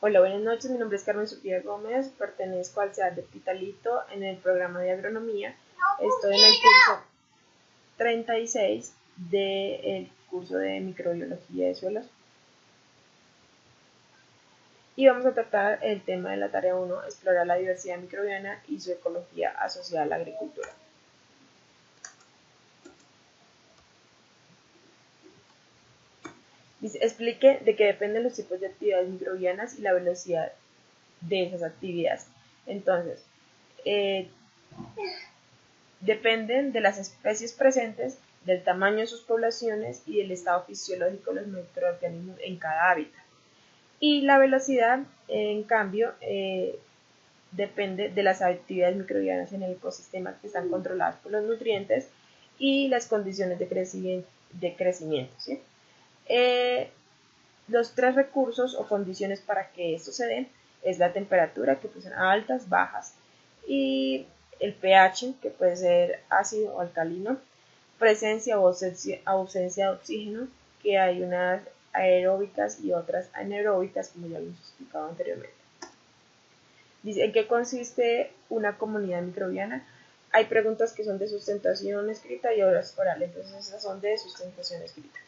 Hola, buenas noches. Mi nombre es Carmen Sofía Gómez. Pertenezco al CEAD de Pitalito en el programa de agronomía. Estoy en el curso 36 del curso de microbiología de suelos. Y vamos a tratar el tema de la tarea 1, explorar la diversidad microbiana y su ecología asociada a la agricultura. Dice, explique de qué dependen los tipos de actividades microbianas y la velocidad de esas actividades. Entonces, dependen de las especies presentes, del tamaño de sus poblaciones y del estado fisiológico de los microorganismos en cada hábitat. Y la velocidad, en cambio, depende de las actividades microbianas en el ecosistema que están controladas por los nutrientes y las condiciones de crecimiento, ¿sí? Los tres recursos o condiciones para que esto se den es la temperatura, que puede ser altas, bajas, y el pH, que puede ser ácido o alcalino, presencia o ausencia de oxígeno, que hay unas aeróbicas y otras anaeróbicas, como ya lo hemos explicado anteriormente. Dice, ¿en qué consiste una comunidad microbiana? Hay preguntas que son de sustentación escrita y otras orales, entonces esas son de sustentación escrita.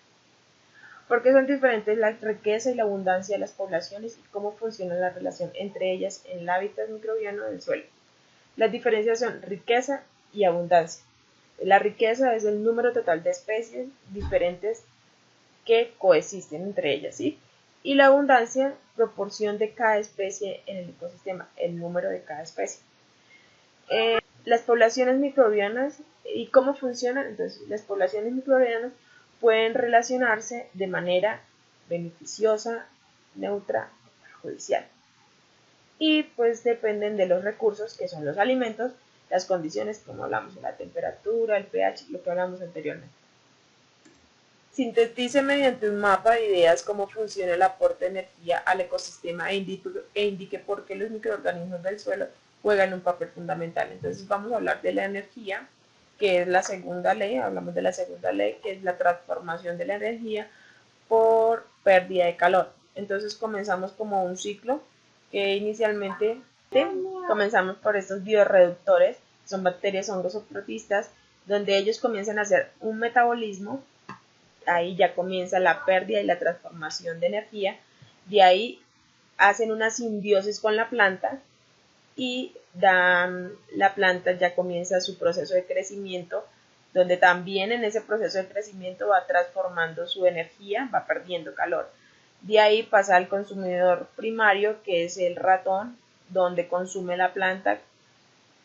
¿Por qué son diferentes la riqueza y la abundancia de las poblaciones y cómo funciona la relación entre ellas en el hábitat microbiano del suelo? Las diferencias son riqueza y abundancia. La riqueza es el número total de especies diferentes que coexisten entre ellas, ¿sí? Y la abundancia, proporción de cada especie en el ecosistema, el número de cada especie. Las poblaciones microbianas y cómo funcionan. Entonces, las poblaciones microbianas pueden relacionarse de manera beneficiosa, neutra o perjudicial. Y pues dependen de los recursos que son los alimentos, las condiciones, como hablamos, la temperatura, el pH, lo que hablamos anteriormente. Sintetice mediante un mapa de ideas cómo funciona el aporte de energía al ecosistema e indique por qué los microorganismos del suelo juegan un papel fundamental. Entonces vamos a hablar de la energía, que es la segunda ley, hablamos de la segunda ley, que es la transformación de la energía por pérdida de calor. Entonces comenzamos como un ciclo que inicialmente comenzamos por estos bioreductores, son bacterias, hongos o protistas, donde ellos comienzan a hacer un metabolismo. Ahí ya comienza la pérdida y la transformación de energía. De ahí hacen una simbiosis con la planta y la planta ya comienza su proceso de crecimiento, donde también en ese proceso de crecimiento va transformando su energía, va perdiendo calor. De ahí pasa al consumidor primario, que es el ratón, donde consume la planta,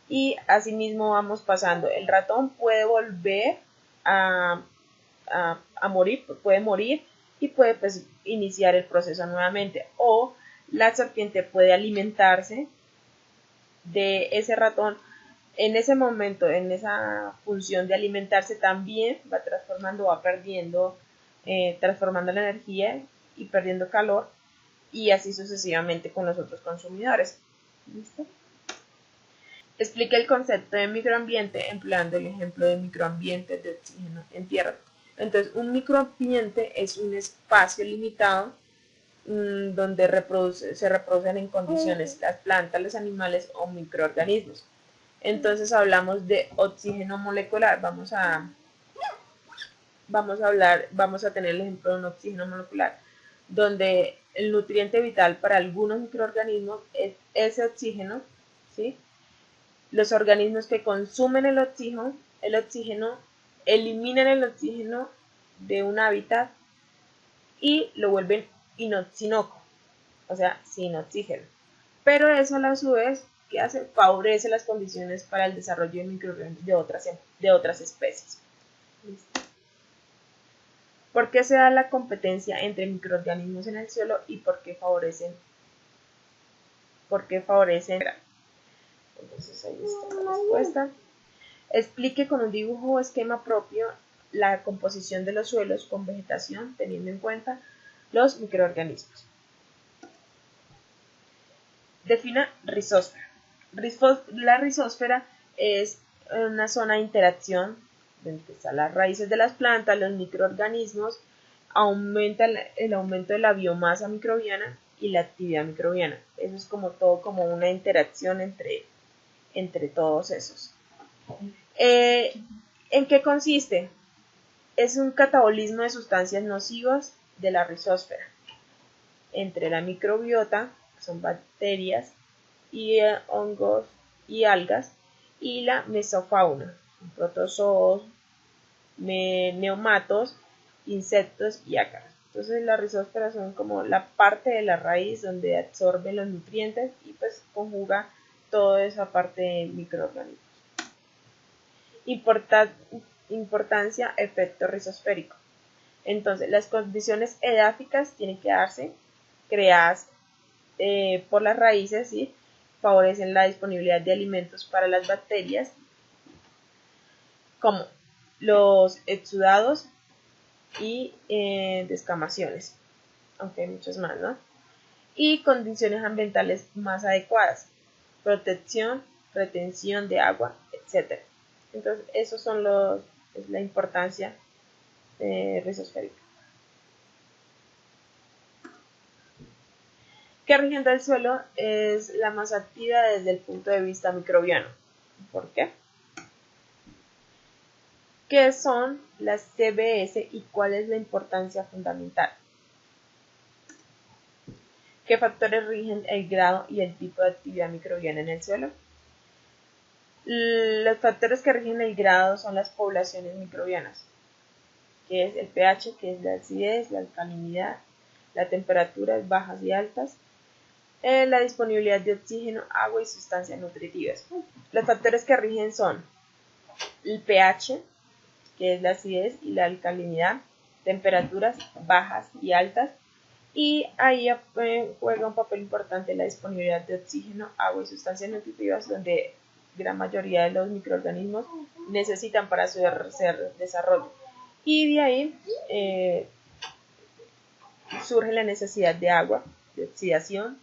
y asimismo vamos pasando. El ratón puede volver a morir, puede morir y puede pues iniciar el proceso nuevamente, o la serpiente puede alimentarse de ese ratón. En ese momento, en esa función de alimentarse, también va transformando, va perdiendo, transformando la energía y perdiendo calor, y así sucesivamente con los otros consumidores. ¿Listo? Explica el concepto de microambiente empleando el ejemplo de microambiente de oxígeno en tierra. Entonces, un microambiente es un espacio limitado donde se reproducen en condiciones las plantas, los animales o microorganismos. Entonces hablamos de oxígeno molecular. Vamos a tener el ejemplo de un oxígeno molecular, donde el nutriente vital para algunos microorganismos es ese oxígeno, ¿sí? Los organismos que consumen el oxígeno eliminan el oxígeno de un hábitat y lo vuelven inoxinoco, o sea, sin oxígeno. Pero eso a su vez, ¿qué hace? Favorece las condiciones para el desarrollo de microorganismos de otras especies. ¿Listo? ¿Por qué se da la competencia entre microorganismos en el suelo y por qué favorecen? Entonces ahí está la respuesta. Explique con un dibujo o esquema propio la composición de los suelos con vegetación, teniendo en cuenta los microorganismos. Defina rizósfera. La rizósfera es una zona de interacción donde están las raíces de las plantas, los microorganismos, aumenta el aumento de la biomasa microbiana y la actividad microbiana. Eso es como todo, como una interacción entre todos esos. ¿En qué consiste? Es un catabolismo de sustancias nocivas de la rizósfera entre la microbiota, que son bacterias, y hongos y algas, y la mesofauna, protozoos, neomatos, insectos y ácaros. Entonces las rizósferas son como la parte de la raíz donde absorbe los nutrientes y pues conjuga toda esa parte de microorganismos. Importancia, efecto rizosférico. Entonces las condiciones edáficas tienen que darse creadas por las raíces, ¿sí? Favorecen la disponibilidad de alimentos para las bacterias, como los exudados y descamaciones, aunque hay muchos más, ¿no? Y condiciones ambientales más adecuadas, protección, retención de agua, etc. Entonces, esos son es la importancia rizosférica. ¿Qué región del suelo es la más activa desde el punto de vista microbiano? ¿Por qué? ¿Qué son las CBS y cuál es la importancia fundamental? ¿Qué factores rigen el grado y el tipo de actividad microbiana en el suelo? Los factores que rigen el grado son las poblaciones microbianas, que es el pH, que es la acidez, la alcalinidad, la temperatura bajas y altas, la disponibilidad de oxígeno, agua y sustancias nutritivas. Los factores que rigen son el pH, que es la acidez y la alcalinidad, temperaturas bajas y altas, y ahí juega un papel importante la disponibilidad de oxígeno, agua y sustancias nutritivas, donde gran mayoría de los microorganismos necesitan para su desarrollo. Y de ahí surge la necesidad de agua, de oxidación,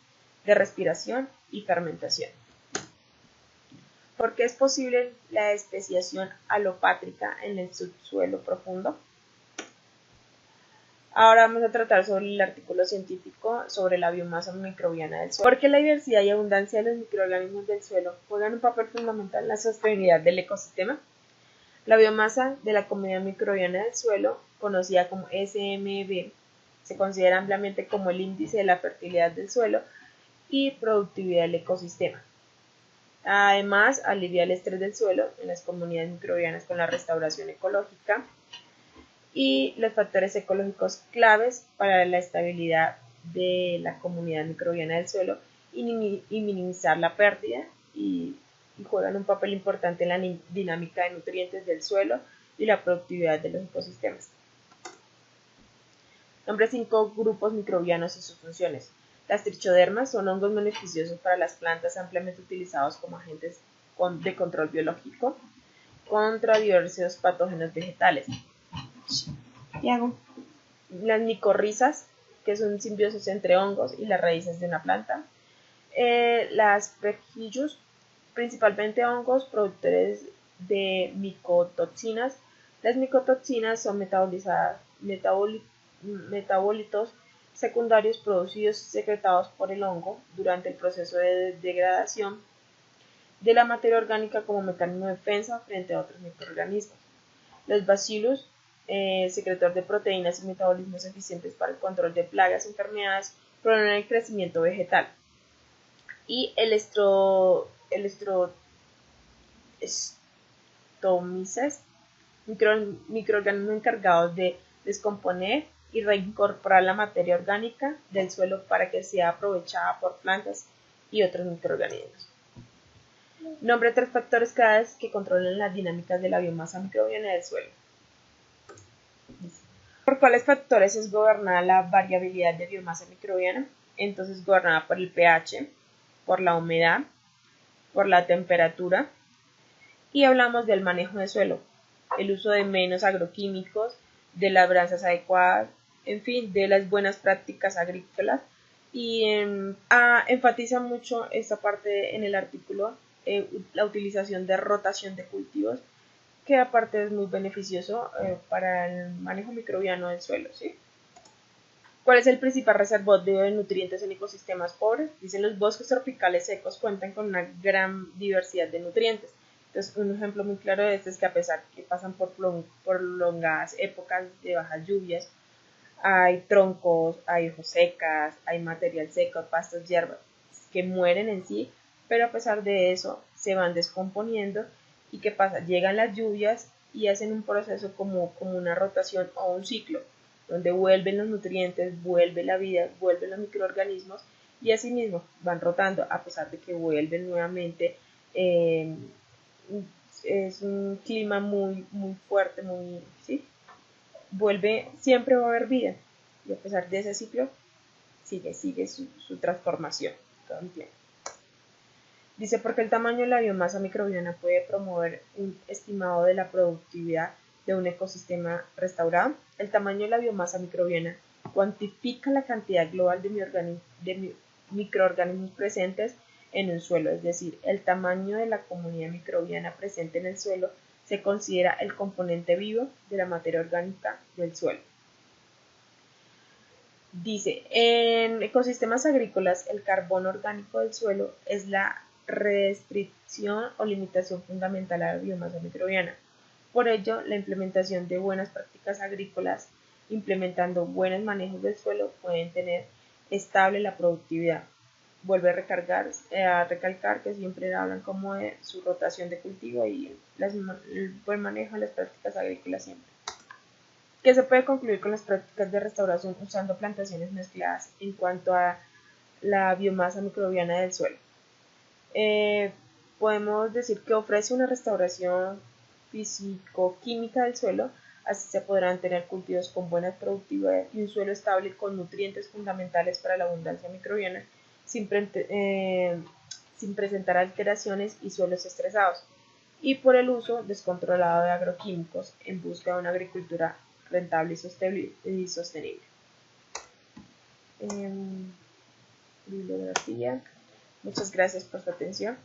de respiración y fermentación. ¿Por qué es posible la especiación alopátrica en el subsuelo profundo? Ahora vamos a tratar sobre el artículo científico sobre la biomasa microbiana del suelo. Porque la diversidad y abundancia de los microorganismos del suelo juegan un papel fundamental en la sostenibilidad del ecosistema. La biomasa de la comunidad microbiana del suelo, conocida como SMB, se considera ampliamente como el índice de la fertilidad del suelo y productividad del ecosistema. Además, alivia el estrés del suelo en las comunidades microbianas con la restauración ecológica y los factores ecológicos claves para la estabilidad de la comunidad microbiana del suelo y minimizar la pérdida y juegan un papel importante en la dinámica de nutrientes del suelo y la productividad de los ecosistemas. Nombre 5 grupos microbianos y sus funciones. Las trichodermas son hongos beneficiosos para las plantas ampliamente utilizados como agentes de control biológico contra diversos patógenos vegetales. Las micorrizas, que son simbiosis entre hongos y las raíces de una planta. Las Aspergillus, principalmente hongos productores de micotoxinas. Las micotoxinas son metabolitos secundarios producidos y secretados por el hongo durante el proceso de degradación de la materia orgánica como mecanismo de defensa frente a otros microorganismos. Los bacillus, secretor de proteínas y metabolismos eficientes para el control de plagas y enfermedades, promueven el crecimiento vegetal. Y el Streptomyces, microorganismos encargados de descomponer y reincorporar la materia orgánica del suelo para que sea aprovechada por plantas y otros microorganismos. Nombre 3 factores claves que controlan las dinámicas de la biomasa microbiana del suelo. ¿Por cuáles factores es gobernada la variabilidad de biomasa microbiana? Entonces, gobernada por el pH, por la humedad, por la temperatura, y hablamos del manejo de suelo, el uso de menos agroquímicos, de labranzas adecuadas, en fin, de las buenas prácticas agrícolas, y enfatiza mucho esta parte en el artículo, la utilización de rotación de cultivos, que aparte es muy beneficioso para el manejo microbiano del suelo, ¿sí? ¿Cuál es el principal reservorio de nutrientes en ecosistemas pobres? Dicen los bosques tropicales secos cuentan con una gran diversidad de nutrientes. Entonces, un ejemplo muy claro de esto es que a pesar que pasan por prolongadas épocas de bajas lluvias, hay troncos, hay hojas secas, hay material seco, pastos, hierbas que mueren en sí, pero a pesar de eso se van descomponiendo. ¿Y qué pasa? Llegan las lluvias y hacen un proceso como una rotación o un ciclo, donde vuelven los nutrientes, vuelve la vida, vuelven los microorganismos y así mismo van rotando a pesar de que vuelven nuevamente. eh, es un clima muy fuerte, ¿sí? Vuelve, siempre va a haber vida y a pesar de ese ciclo sigue su transformación todo el tiempo. Dice, porque el tamaño de la biomasa microbiana puede promover un estimado de la productividad de un ecosistema restaurado. El tamaño de la biomasa microbiana cuantifica la cantidad global de microorganismos presentes en un suelo, es decir, el tamaño de la comunidad microbiana presente en el suelo se considera el componente vivo de la materia orgánica del suelo. Dice, en ecosistemas agrícolas, el carbono orgánico del suelo es la restricción o limitación fundamental a la biomasa microbiana. Por ello, la implementación de buenas prácticas agrícolas, implementando buenos manejos del suelo, pueden tener estable la productividad. Vuelve a recalcar que siempre hablan como de su rotación de cultivo y el buen manejo de las prácticas agrícolas siempre. ¿Qué se puede concluir con las prácticas de restauración usando plantaciones mezcladas en cuanto a la biomasa microbiana del suelo? Podemos decir que ofrece una restauración físico-química del suelo, así se podrán tener cultivos con buena productividad y un suelo estable con nutrientes fundamentales para la abundancia microbiana sin presentar alteraciones y suelos estresados, y por el uso descontrolado de agroquímicos en busca de una agricultura rentable y sostenible. Bibliografía. Muchas gracias por su atención.